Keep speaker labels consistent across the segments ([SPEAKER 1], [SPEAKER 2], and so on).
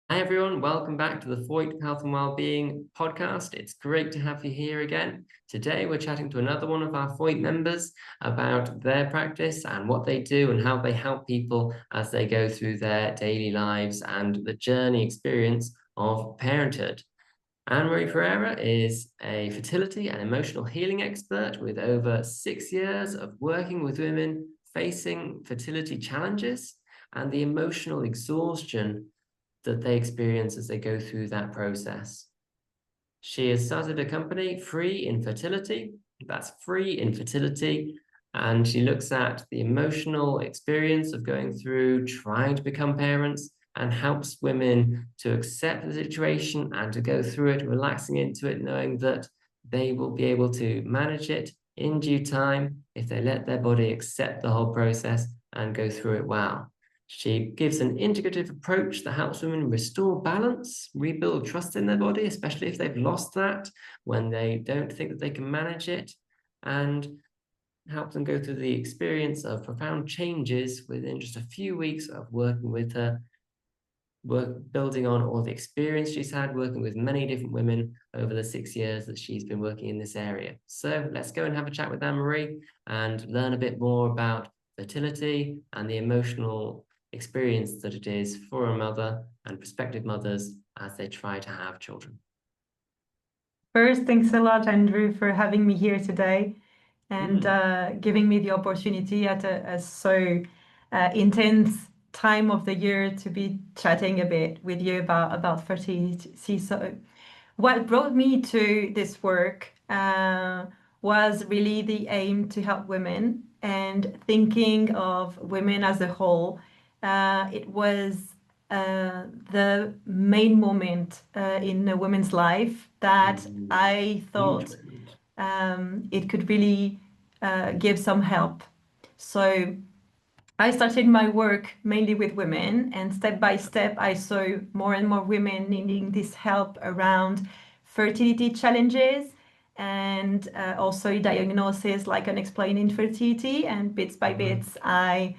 [SPEAKER 1] Hi everyone, welcome back to the Foyt Health and Wellbeing Podcast. It's great to have you here again. Today we're chatting to another one of our Foyt members about their practice and what they do and how they help people as they go through their daily lives and the journey experience of parenthood. Anne-Marie Pereira is a fertility and emotional healing expert with over 6 years of working with women facing fertility challenges and the emotional exhaustion that they experience as they go through that process. She has started a company, Free In Fertility. That's Free In Fertility. And she looks at the emotional experience of going through trying to become parents and helps women to accept the situation and to go through it, relaxing into it, knowing that they will be able to manage it in due time if they let their body accept the whole process and go through it well. She gives an integrative approach that helps women restore balance, rebuild trust in their body, especially if they've lost that, when they don't think that they can manage it, and help them go through the experience of profound changes within just a few weeks of working with her, building on all the experience she's had working with many different women over the 6 years that she's been working in this area. So let's go and have a chat with Anne-Marie and learn a bit more about fertility and the emotional experience that it is for a mother and prospective mothers as they try to have children.
[SPEAKER 2] First, thanks a lot, Andrew, for having me here today and giving me the opportunity at a so intense time of the year to be chatting a bit with you about fertility. So, what brought me to this work was really the aim to help women and thinking of women as a whole. It was the main moment in a woman's life that I thought it could really give some help. So I started my work mainly with women, and step by step, I saw more and more women needing this help around fertility challenges and also diagnosis like unexplained infertility. And bits by bits, I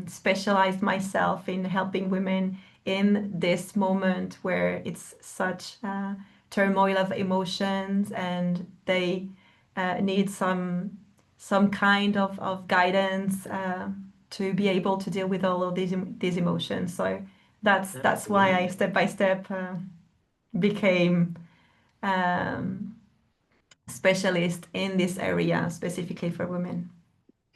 [SPEAKER 2] specialized myself in helping women in this moment where it's such turmoil of emotions and they need some kind of guidance to be able to deal with all of these emotions. So that's why I step by step became specialist in this area specifically for women.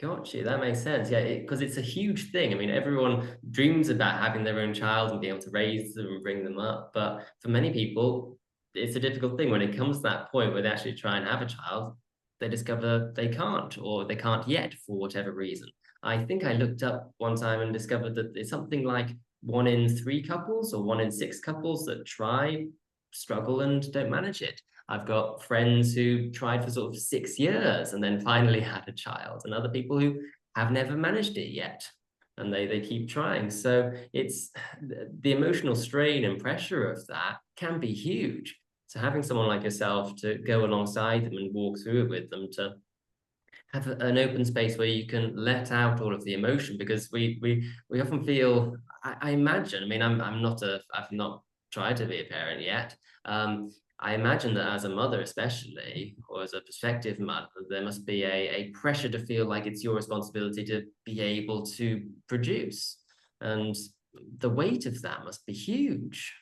[SPEAKER 1] Gotcha, that makes sense. Yeah, because it's a huge thing. I mean, everyone dreams about having their own child and being able to raise them and bring them up. But for many people, it's a difficult thing when it comes to that point where they actually try and have a child, they discover they can't or they can't yet for whatever reason. I think I looked up one time and discovered that it's something like 1 in 3 couples or 1 in 6 couples that try, struggle, and don't manage it. I've got friends who tried for sort of 6 years and then finally had a child, and other people who have never managed it yet, and they keep trying. So it's the emotional strain and pressure of that can be huge. So having someone like yourself to go alongside them and walk through it with them, to have an open space where you can let out all of the emotion, because we often feel, I imagine, I mean, I've not tried to be a parent yet. I imagine that as a mother, especially, or as a prospective mother, there must be a pressure to feel like it's your responsibility to be able to produce. And the weight of that must be huge.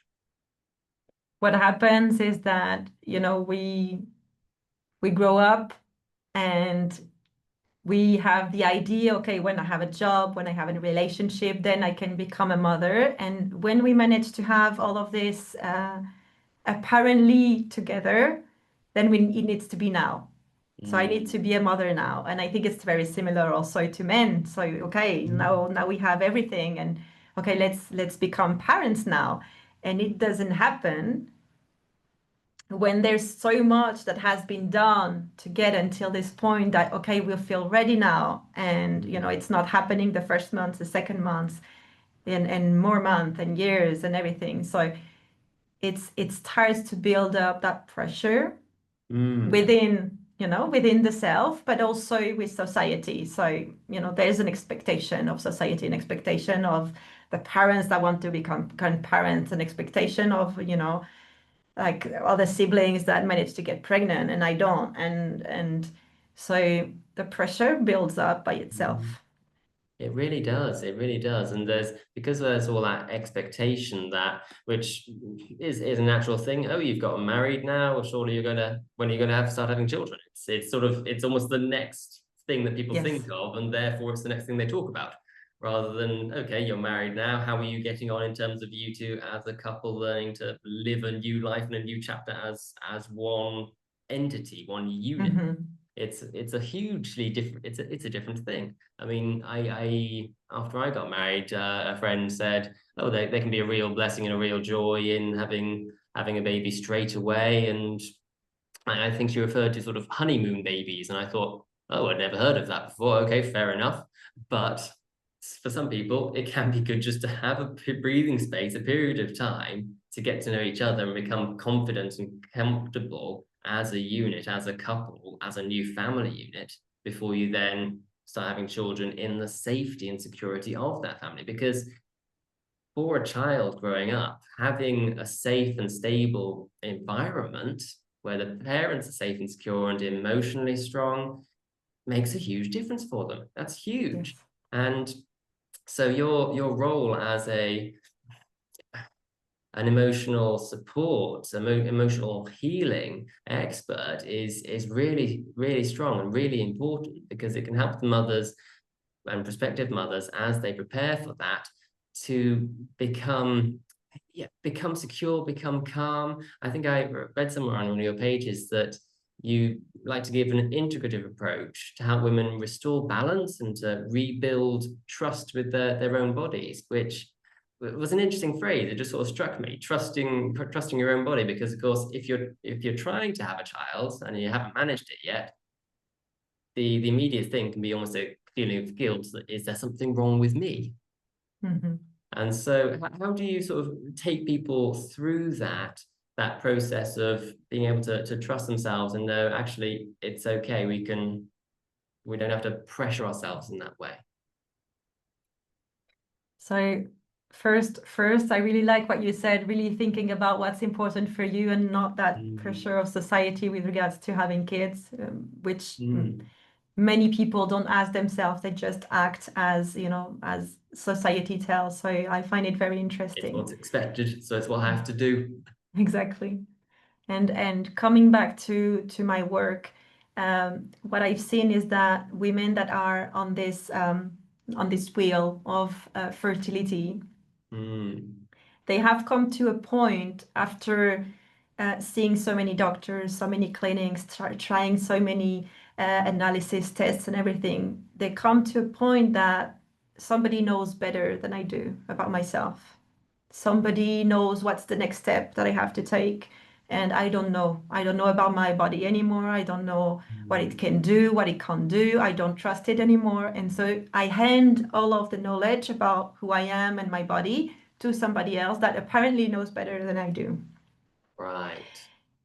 [SPEAKER 2] What happens is that, we grow up and we have the idea, okay, when I have a job, when I have a relationship, then I can become a mother. And when we manage to have all of this apparently together, then it needs to be now. So I need to be a mother now. And I think it's very similar also to men. So, okay, now we have everything and okay, let's become parents now. And it doesn't happen when there's so much that has been done to get until this point that okay, we'll feel ready now, and it's not happening the first month, the second month, and more months and years and everything. So it starts to build up that pressure within within the self, but also with society. So, there's an expectation of society, an expectation of the parents that want to become grandparents, an expectation of, like other siblings that manage to get pregnant and I don't. And so the pressure builds up by itself.
[SPEAKER 1] It really does. It really does. And because there's all that expectation which is a natural thing. Oh, you've gotten married now, or surely when are you gonna start having children? It's almost the next thing that people
[SPEAKER 2] Yes.
[SPEAKER 1] think of, and therefore it's the next thing they talk about. Rather than, okay, you're married now, how are you getting on in terms of you two as a couple learning to live a new life and a new chapter as one entity, one unit?
[SPEAKER 2] Mm-hmm.
[SPEAKER 1] It's a hugely different, it's a different thing. I mean, I after I got married, a friend said, oh, they can be a real blessing and a real joy in having a baby straight away. And I think she referred to sort of honeymoon babies. And I thought, oh, I'd never heard of that before. Okay, fair enough. But for some people, it can be good just to have a breathing space, a period of time to get to know each other and become confident and comfortable as a unit, as a couple, as a new family unit, before you then start having children in the safety and security of that family. Because for a child growing up, having a safe and stable environment where the parents are safe and secure and emotionally strong makes a huge difference for them. That's huge.
[SPEAKER 2] Yes.
[SPEAKER 1] And so your role as an emotional support, emotional healing expert is really, really strong and really important, because it can help the mothers and prospective mothers as they prepare for that to become secure, become calm. I think I read somewhere on one of your pages that you like to give an integrative approach to help women restore balance and to rebuild trust with their own bodies, which was an interesting phrase. It just sort of struck me, trusting your own body, because of course, if you're trying to have a child and you haven't managed it yet, the immediate thing can be almost a feeling of guilt, that is there something wrong with me?
[SPEAKER 2] Mm-hmm.
[SPEAKER 1] And so how do you sort of take people through that process of being able to trust themselves and know, actually, it's okay, we don't have to pressure ourselves in that way?
[SPEAKER 2] So first, I really like what you said, really thinking about what's important for you and not that pressure of society with regards to having kids, which many people don't ask themselves. They just act as, as society tells. So I find it very
[SPEAKER 1] It's
[SPEAKER 2] interesting.
[SPEAKER 1] what's expected, so it's what I have to do.
[SPEAKER 2] Exactly. And coming back to my work, what I've seen is that women that are on this wheel of fertility, they have come to a point after seeing so many doctors, so many clinics, trying so many analysis tests and everything. They come to a point that somebody knows better than I do about myself. Somebody knows what's the next step that I have to take. And I don't know. I don't know about my body anymore. I don't know what it can do, what it can't do. I don't trust it anymore. And so I hand all of the knowledge about who I am and my body to somebody else that apparently knows better than I do.
[SPEAKER 1] Right.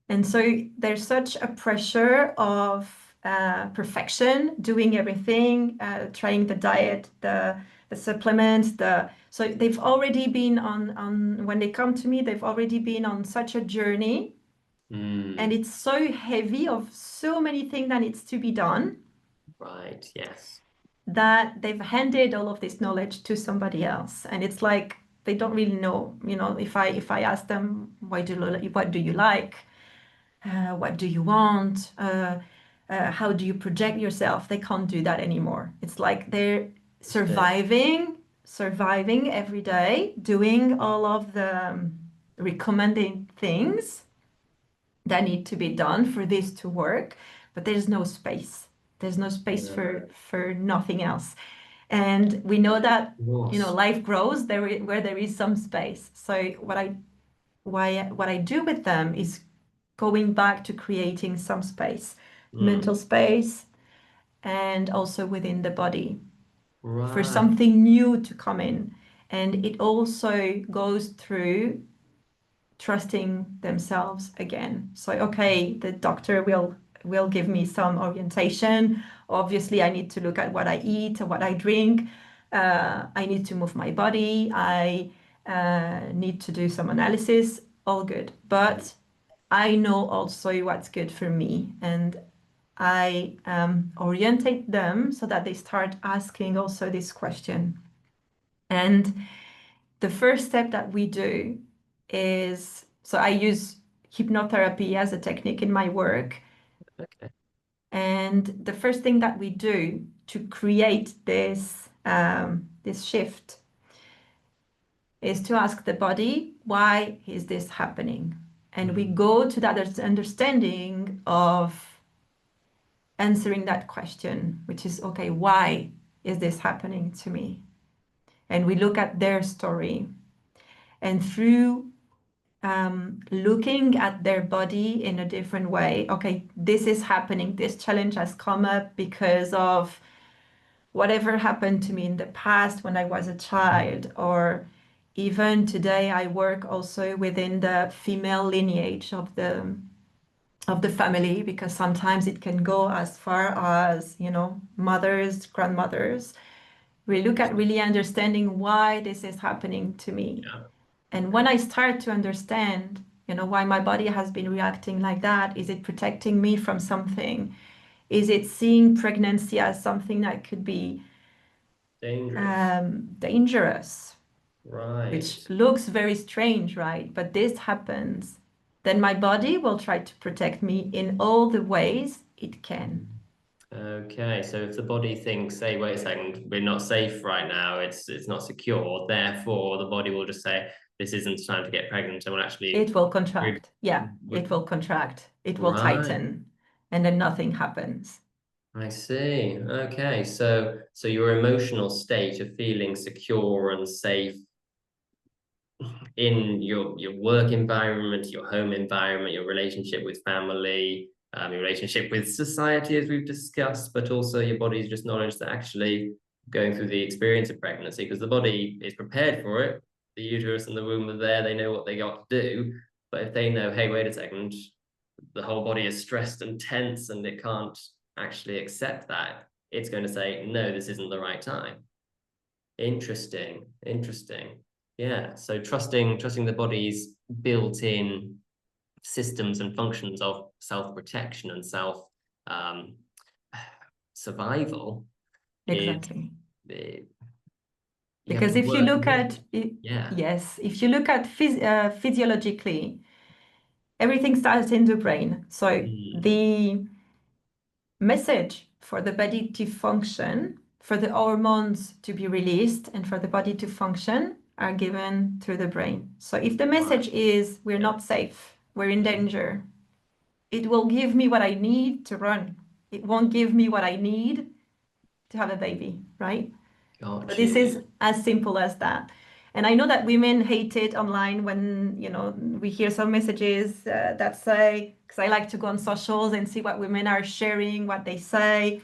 [SPEAKER 2] And so there's such a pressure of perfection, doing everything, trying the diet, the supplements, so they've already been on when they come to me, they've already been on such a journey, and it's so heavy of so many things that needs to be done.
[SPEAKER 1] Right. Yes.
[SPEAKER 2] That they've handed all of this knowledge to somebody else, and it's like they don't really know. If I ask them, what do you like? What do you want? How do you project yourself? They can't do that anymore. It's like they're surviving every day, doing all of the recommending things that need to be done for this to work, but there's no space. There's no space for nothing else. And we know that life grows where there is some space. So what I do with them is going back to creating some space, mental space, and also within the body for something new to come in. And it also goes through trusting themselves again. So, okay, the doctor will will give me some orientation. Obviously, I need to look at what I eat, what I drink. I need to move my body. I need to do some analysis. All good. But I know also what's good for me. And I orientate them so that they start asking also this question. And the first step that we do is, so I use hypnotherapy as a technique in my work.
[SPEAKER 1] Okay.
[SPEAKER 2] And the first thing that we do to create this this shift is to ask the body, why is this happening? And we go to that understanding of answering that question, which is, okay, why is this happening to me? And we look at their story. And through looking at their body in a different way, okay, this is happening, this challenge has come up because of whatever happened to me in the past when I was a child, or even today I work also within the female lineage of the family, because sometimes it can go as far as, you know, mothers, grandmothers. We look at really understanding why this is happening to me.
[SPEAKER 1] Yeah.
[SPEAKER 2] And when I start to understand, you know, why my body has been reacting like that, is it protecting me from something? Is it seeing pregnancy as something that could be dangerous,
[SPEAKER 1] Right.
[SPEAKER 2] which looks very strange, right? But this happens. Then my body will try to protect me in all the ways it can.
[SPEAKER 1] Okay, so if the body thinks, say, wait a second, we're not safe right now, it's not secure, therefore the body will just say, this isn't time to get pregnant, and will actually...
[SPEAKER 2] It will contract. Yeah, it will contract. It will tighten, and then nothing happens.
[SPEAKER 1] I see. Okay, so your emotional state of feeling secure and safe in your work environment, your home environment, your relationship with family, your relationship with society, as we've discussed, but also your body's just knowledge that actually going through the experience of pregnancy, because the body is prepared for it. The uterus and the womb are there, they know what they got to do. But if they know, hey, wait a second, the whole body is stressed and tense and it can't actually accept that, it's going to say, no, this isn't the right time. Interesting. Yeah, so trusting the body's built-in systems and functions of self-protection and self survival.
[SPEAKER 2] Exactly.
[SPEAKER 1] Because
[SPEAKER 2] if you look at it,
[SPEAKER 1] yeah.
[SPEAKER 2] Yes, if you look at physiologically, everything starts in the brain. So the message for the body to function, for the hormones to be released, and for the body to function are given through the brain. So if the message is we're not safe, we're in danger, it will give me what I need to run. It won't give me what I need to have a baby, right?
[SPEAKER 1] Got
[SPEAKER 2] But
[SPEAKER 1] you.
[SPEAKER 2] this is as simple as that. And I know that women hate it online when, you know, we hear some messages that say, because I like to go on socials and see what women are sharing, what they say.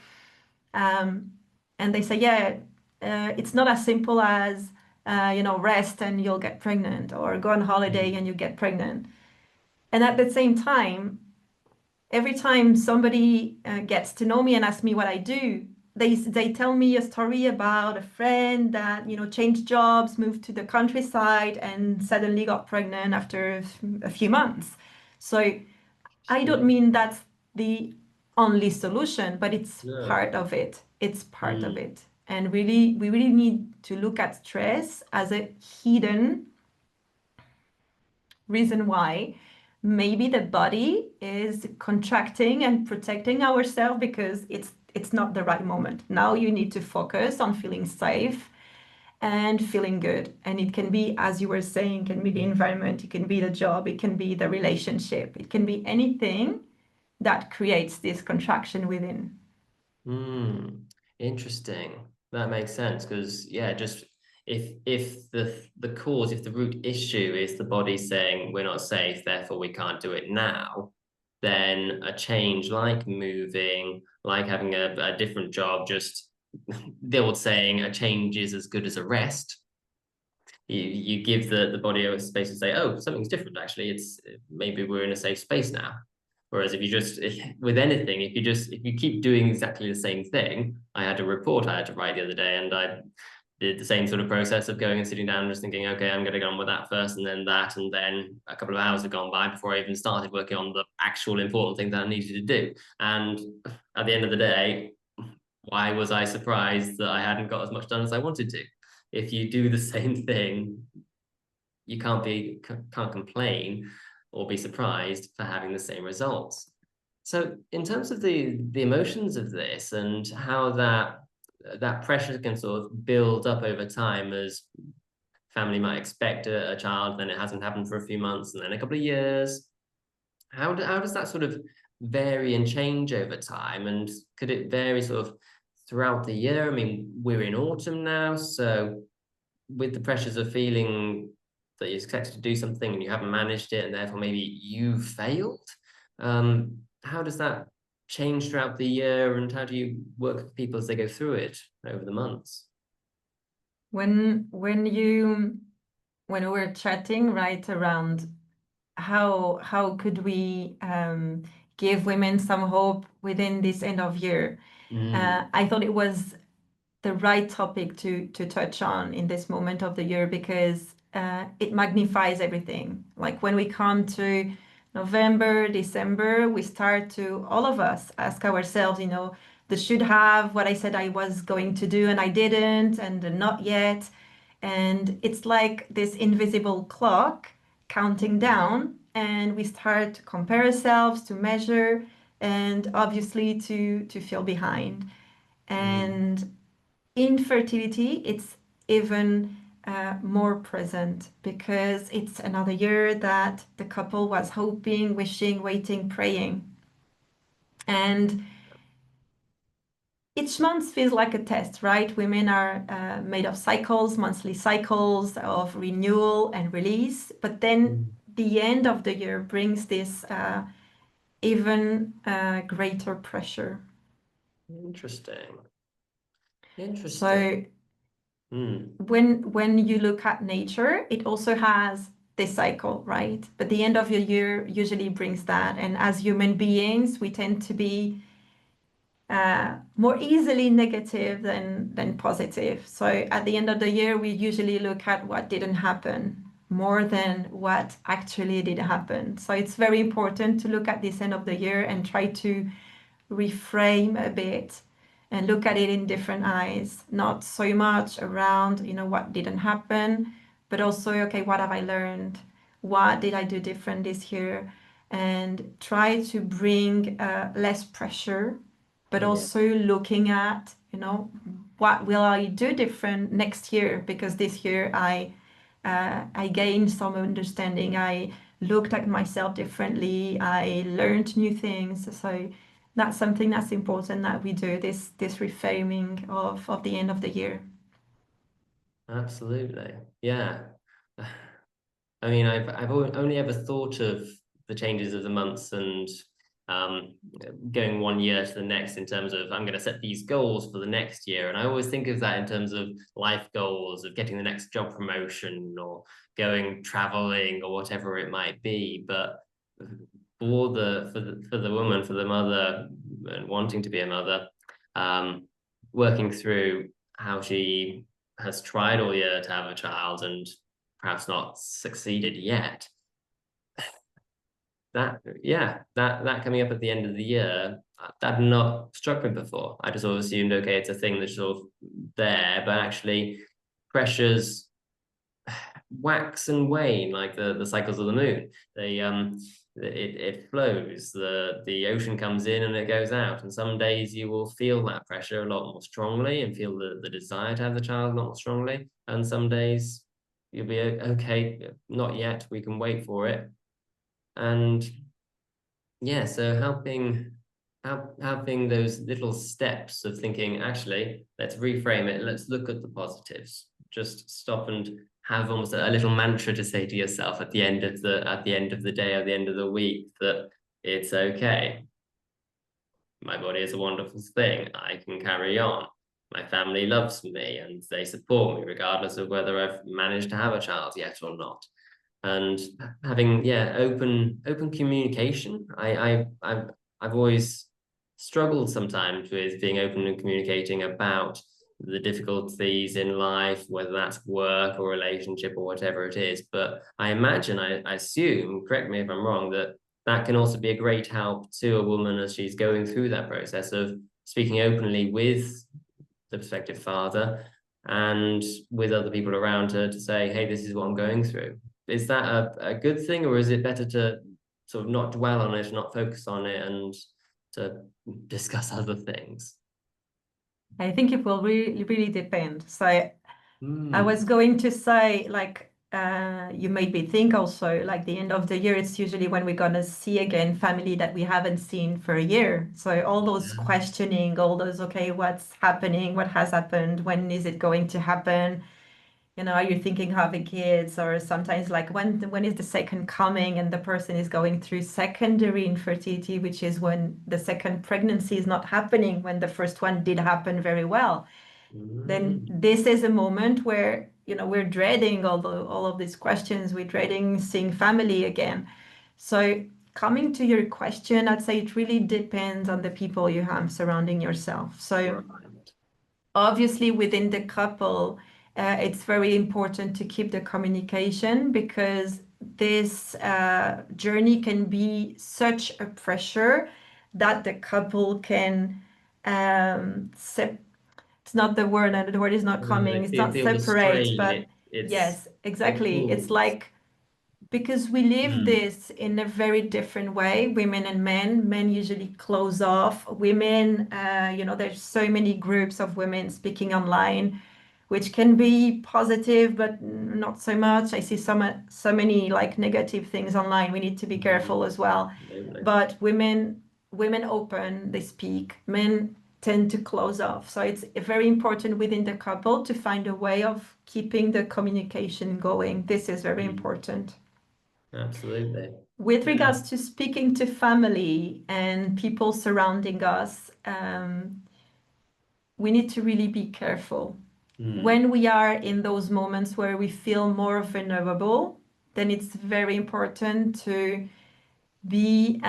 [SPEAKER 2] And they say, yeah, it's not as simple as, you know, rest and you'll get pregnant, or go on holiday and you get pregnant. And at the same time, every time somebody gets to know me and asks me what I do, they tell me a story about a friend that, you know, changed jobs, moved to the countryside, and suddenly got pregnant after a few months. So I don't mean that's the only solution, but it's part of it. It's part of it. And really, we really need to look at stress as a hidden reason why maybe the body is contracting and protecting ourselves because it's not the right moment. Now you need to focus on feeling safe and feeling good. And it can be, as you were saying, can be the environment, it can be the job, it can be the relationship, it can be anything that creates this contraction within.
[SPEAKER 1] Interesting. That makes sense, because yeah, just if the cause, if the root issue is the body saying we're not safe, therefore we can't do it now, then a change like moving, like having a different job, just the old saying, a change is as good as a rest. You give the body a space to say, oh, something's different, actually. It's maybe we're in a safe space now. Whereas with anything, if you keep doing exactly the same thing, I had a report I had to write the other day, and I did the same sort of process of going and sitting down and just thinking, okay, I'm going to go on with that first, and then that, and then a couple of hours had gone by before I even started working on the actual important thing that I needed to do. And at the end of the day, why was I surprised that I hadn't got as much done as I wanted to? If you do the same thing, you can't complain or be surprised for having the same results. So in terms of the emotions of this and how that pressure can sort of build up over time, as family might expect a child, then it hasn't happened for a few months, and then a couple of years. How does that sort of vary and change over time? And could it vary sort of throughout the year? I mean, we're in autumn now, so with the pressures of feeling that you're expected to do something and you haven't managed it, and therefore maybe you failed, how does that change throughout the year, and how do you work with people as they go through it over the months?
[SPEAKER 2] When we were chatting right around how could we give women some hope within this end of year, I thought it was the right topic to touch on in this moment of the year, because it magnifies everything. Like when we come to November, December, we start to, all of us, ask ourselves, the should have, what I said I was going to do and I didn't, and the not yet. And it's like this invisible clock counting down, and we start to compare ourselves, to measure, and obviously to feel behind. And in fertility, it's even more present, because it's another year that the couple was hoping, wishing, waiting, praying. And each month feels like a test, right? Women are made of cycles, monthly cycles of renewal and release. But then the end of the year brings this even greater pressure.
[SPEAKER 1] Interesting.
[SPEAKER 2] So when you look at nature, it also has this cycle, right? But the end of your year usually brings that. And as human beings, we tend to be more easily negative than positive. So at the end of the year, we usually look at what didn't happen more than what actually did happen. So it's very important to look at this end of the year and try to reframe a bit and look at it in different eyes, not so much around, what didn't happen, but also, okay, what have I learned? What did I do different this year? And try to bring less pressure, but also looking at, what will I do different next year? Because this year I gained some understanding. I looked at myself differently. I learned new things. So that's something that's important that we do, this reframing of the end of the year.
[SPEAKER 1] Absolutely. Yeah. I mean, I've only ever thought of the changes of the months and going one year to the next in terms of I'm going to set these goals for the next year. And I always think of that in terms of life goals, of getting the next job promotion or going traveling or whatever it might be. But for the woman, for the mother, and wanting to be a mother, working through how she has tried all year to have a child and perhaps not succeeded yet. That coming up at the end of the year, that had not struck me before. I just sort of assumed, okay, it's a thing that's sort of there, but actually pressures wax and wane like the cycles of the moon. It flows, the ocean comes in and it goes out, and some days you will feel that pressure a lot more strongly and feel the desire to have the child a lot more strongly, and some days you'll be okay, not yet, we can wait for it. And yeah, so helping those little steps of thinking, actually, let's reframe it, let's look at the positives, just stop and have almost a little mantra to say to yourself at the end of the day or the end of the week, that it's okay. My body is a wonderful thing. I can carry on. My family loves me and they support me regardless of whether I've managed to have a child yet or not. and having open communication. I've always struggled sometimes with being open and communicating about the difficulties in life, whether that's work or relationship or whatever it is. But I imagine, I assume, correct me if I'm wrong, that that can also be a great help to a woman as she's going through that process of speaking openly with the prospective father and with other people around her to say, hey, this is what I'm going through. Is that a good thing, or is it better to sort of not dwell on it, not focus on it, and to discuss other things?
[SPEAKER 2] I think it will really depend. So I was going to say, like, you made me think also, like the end of the year, it's usually when we're gonna see again family that we haven't seen for a year. So all those questioning, all those, okay, what's happening? What has happened? When is it going to happen? You know, are you thinking having kids? Or sometimes like when is the second coming? And the person is going through secondary infertility, which is when the second pregnancy is not happening, when the first one did happen very well. Then this is a moment where, you know, we're dreading all of these questions. We're dreading seeing family again. So coming to your question, I'd say it really depends on the people you have surrounding yourself. So
[SPEAKER 1] Right.
[SPEAKER 2] obviously within the couple, it's very important to keep the communication, because this journey can be such a pressure that the couple can it's not the word, and the word is not coming.
[SPEAKER 1] They
[SPEAKER 2] It's not
[SPEAKER 1] feel the
[SPEAKER 2] separate,
[SPEAKER 1] strain.
[SPEAKER 2] but yes,
[SPEAKER 1] It
[SPEAKER 2] exactly. It's
[SPEAKER 1] pulls.
[SPEAKER 2] like, because we live this in a very different way, women and men. Men usually close off. Women, you know, there's so many groups of women speaking online, which can be positive, but not so much. I see so many like negative things online. We need to be careful as well.
[SPEAKER 1] Absolutely.
[SPEAKER 2] But women open, they speak. Men tend to close off. So it's very important within the couple to find a way of keeping the communication going. This is very important.
[SPEAKER 1] Absolutely.
[SPEAKER 2] With
[SPEAKER 1] Yeah.
[SPEAKER 2] regards to speaking to family and people surrounding us, we need to really be careful. When we are in those moments where we feel more vulnerable, then it's very important to be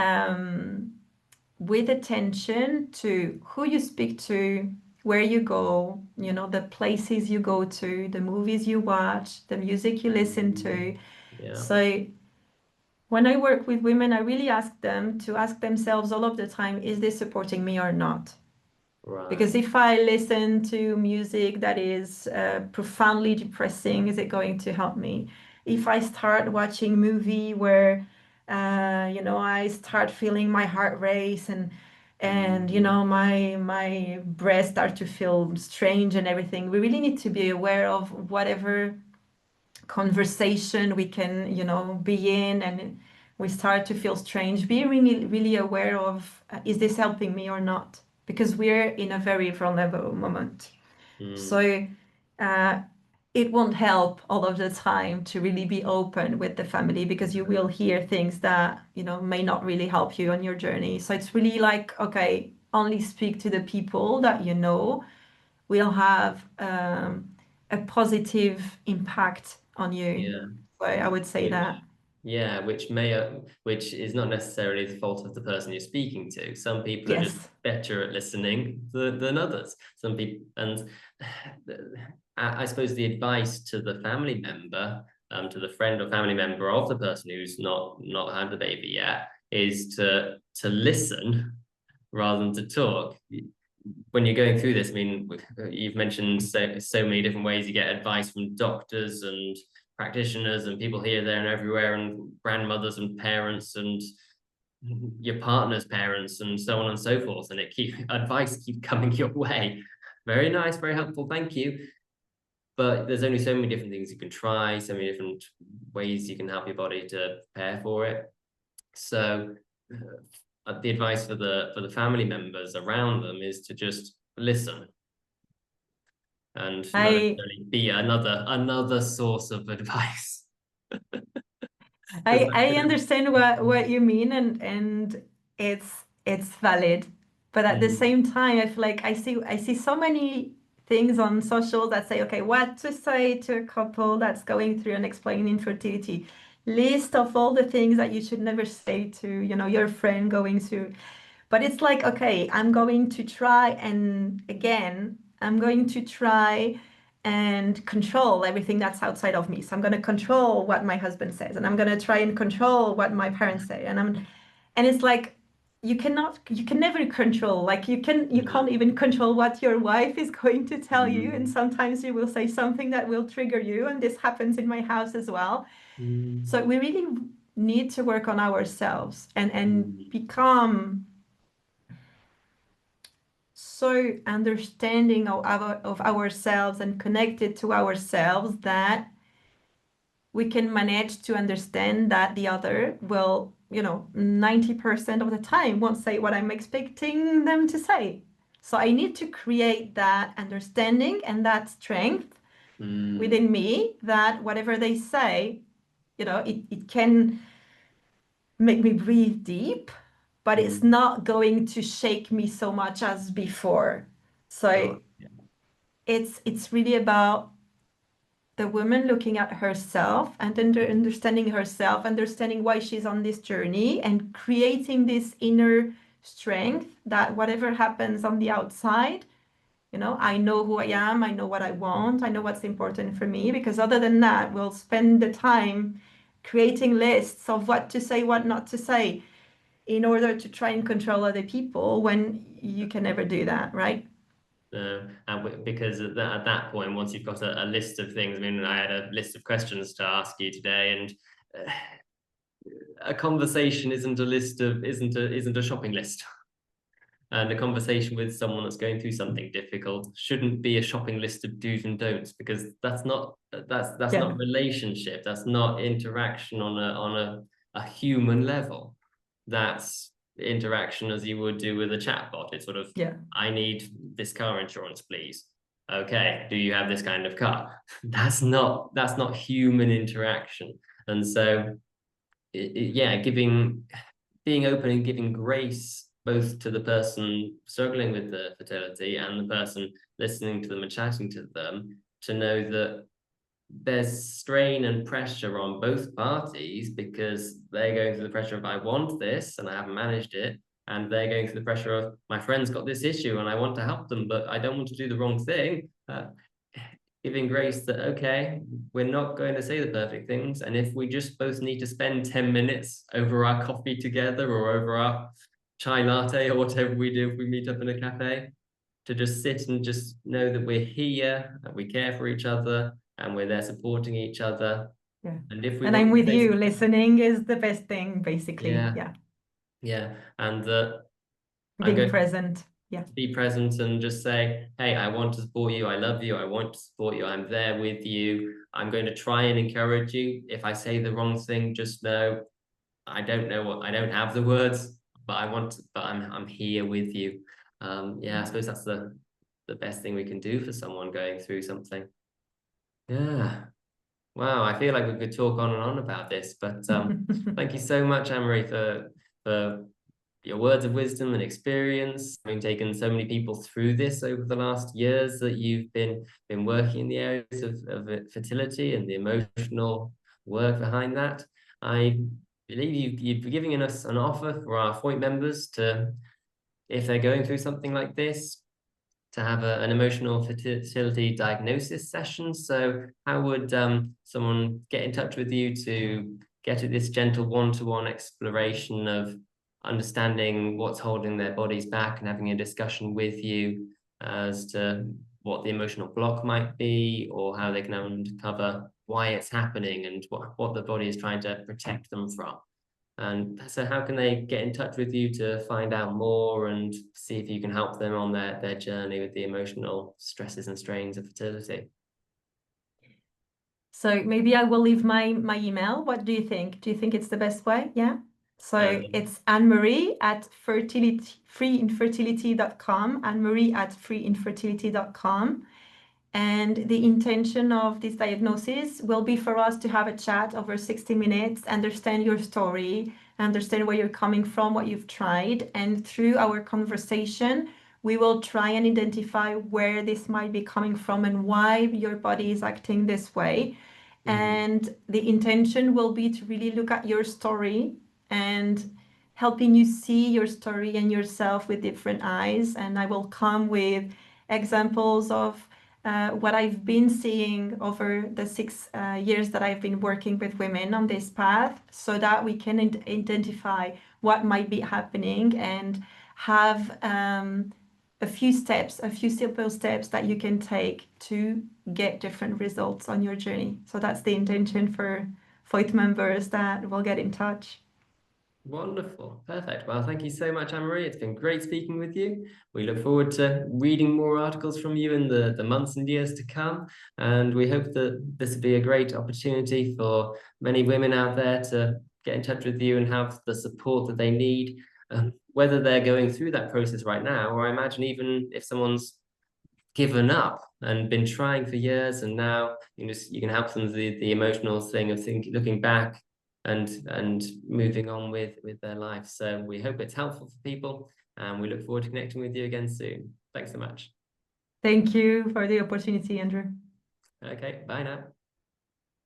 [SPEAKER 2] with attention to who you speak to, where you go, you know, the places you go to, the movies you watch, the music you listen to.
[SPEAKER 1] Yeah.
[SPEAKER 2] So when I work with women, I really ask them to ask themselves all of the time, is this supporting me or not? Because
[SPEAKER 1] Right.
[SPEAKER 2] if I listen to music that is profoundly depressing, is it going to help me? If I start watching movie where, you know, I start feeling my heart race and you know my breasts start to feel strange and everything, we really need to be aware of whatever conversation we can, you know, be in, and we start to feel strange, be really aware of, is this helping me or not? Because we're in a very vulnerable moment. So uh, it won't help all of the time to really be open with the family, because you will hear things that, you know, may not really help you on your journey. So it's really like, okay, only speak to the people that you know will have a positive impact on you.
[SPEAKER 1] Yeah.
[SPEAKER 2] So I would say
[SPEAKER 1] Which,
[SPEAKER 2] that.
[SPEAKER 1] yeah, which is not necessarily the fault of the person you're speaking to. Some people are just
[SPEAKER 2] Yes.
[SPEAKER 1] better at listening than others. Some people, and I suppose the advice to the family member, to the friend or family member of the person who's not had the baby yet, is to listen rather than to talk. When you're going through this, I mean, you've mentioned so many different ways you get advice from doctors and practitioners and people here, there, and everywhere, and grandmothers and parents and your partner's parents and so on and so forth. And advice keep coming your way. Very nice, very helpful. Thank you. But there's only so many different things you can try, so many different ways you can help your body to prepare for it. So the advice for the family members around them is to just listen and not
[SPEAKER 2] I
[SPEAKER 1] necessarily be another source of advice. Because
[SPEAKER 2] I understand what you mean, and it's valid. But at the same time, I feel like I see so many things on social that say, okay, what to say to a couple that's going through and explaining infertility. list of all the things that you should never say to, your friend going through. But it's like, okay, I'm going to try, and again, I'm going to try and control everything that's outside of me. So I'm going to control what my husband says, and I'm going to try and control what my parents say. And it's like, you can never control, like you can't even control what your wife is going to tell you. And sometimes you will say something that will trigger you. And this happens in my house as well. So we really need to work on ourselves and become so understanding of ourselves and connected to ourselves that we can manage to understand that the other will, 90% of the time won't say what I'm expecting them to say. So I need to create that understanding and that strength within me that whatever they say, it can make me breathe deep, but it's not going to shake me so much as before. So it's really about the woman looking at herself and understanding herself, understanding why she's on this journey, and creating this inner strength that whatever happens on the outside, I know who I am, I know what I want, I know what's important for me, because other than that, we'll spend the time creating lists of what to say, what not to say, in order to try and control other people when you can never do that, right?
[SPEAKER 1] Because at that point, once you've got a list of things, I mean, I had a list of questions to ask you today, and a conversation isn't a shopping list. And a conversation with someone that's going through something difficult shouldn't be a shopping list of do's and don'ts, because that's not relationship. That's not interaction on a human level. That's interaction as you would do with a chatbot. It's sort of, I need this car insurance, please. Okay, do you have this kind of car? That's not human interaction. And so, being open and giving grace both to the person struggling with the fertility and the person listening to them and chatting to them, to know that there's strain and pressure on both parties, because they're going through the pressure of, I want this and I haven't managed it, and they're going through the pressure of, my friend's got this issue and I want to help them, but I don't want to do the wrong thing. Giving grace that, okay, we're not going to say the perfect things, and if we just both need to spend 10 minutes over our coffee together or over our chai latte or whatever we do if we meet up in a cafe, to just sit and just know that we're here, that we care for each other, and we're there supporting each other.
[SPEAKER 2] Yeah.
[SPEAKER 1] And if we
[SPEAKER 2] I'm with you, listening is the best thing, basically.
[SPEAKER 1] Yeah. And
[SPEAKER 2] being present.
[SPEAKER 1] To be present and just say, hey, I want to support you, I love you, I want to support you, I'm there with you, I'm going to try and encourage you. If I say the wrong thing, just know I don't have the words, but I'm here with you. I suppose that's the best thing we can do for someone going through something. Yeah. Wow, I feel like we could talk on and on about this, but thank you so much, Anne-Marie, for your words of wisdom and experience, having taken so many people through this over the last years that you've been working in the areas of fertility and the emotional work behind that. I believe you've given us an offer for our Foyt members to, if they're going through something like this, to have an emotional fertility diagnosis session. So how would someone get in touch with you to get at this gentle one-to-one exploration of understanding what's holding their bodies back and having a discussion with you as to what the emotional block might be, or how they can uncover why it's happening and what the body is trying to protect them from? And so how can they get in touch with you to find out more and see if you can help them on their journey with the emotional stresses and strains of fertility?
[SPEAKER 2] So maybe I will leave my email. What do you think? Do you think it's the best way? Yeah. So it's Anne-Marie at freeinfertility.com, Anne-Marie at freeinfertility.com. And the intention of this diagnosis will be for us to have a chat over 60 minutes, understand your story, understand where you're coming from, what you've tried. And through our conversation, we will try and identify where this might be coming from and why your body is acting this way. And the intention will be to really look at your story and helping you see your story and yourself with different eyes. And I will come with examples of what I've been seeing over the 6 years that I've been working with women on this path, so that we can identify what might be happening and have a few simple steps that you can take to get different results on your journey. So that's the intention for Foyt members that will get in touch.
[SPEAKER 1] Wonderful. Perfect. Well, thank you so much, Anne-Marie. It's been great speaking with you. We look forward to reading more articles from you in the months and years to come. And we hope that this will be a great opportunity for many women out there to get in touch with you and have the support that they need, whether they're going through that process right now, or I imagine even if someone's given up and been trying for years, and now you can help them with the emotional thing of looking back and moving on with their life. So we hope it's helpful for people, and we look forward to connecting with you again soon. Thanks so much.
[SPEAKER 2] Thank you for the opportunity, Andrew.
[SPEAKER 1] Okay, bye now.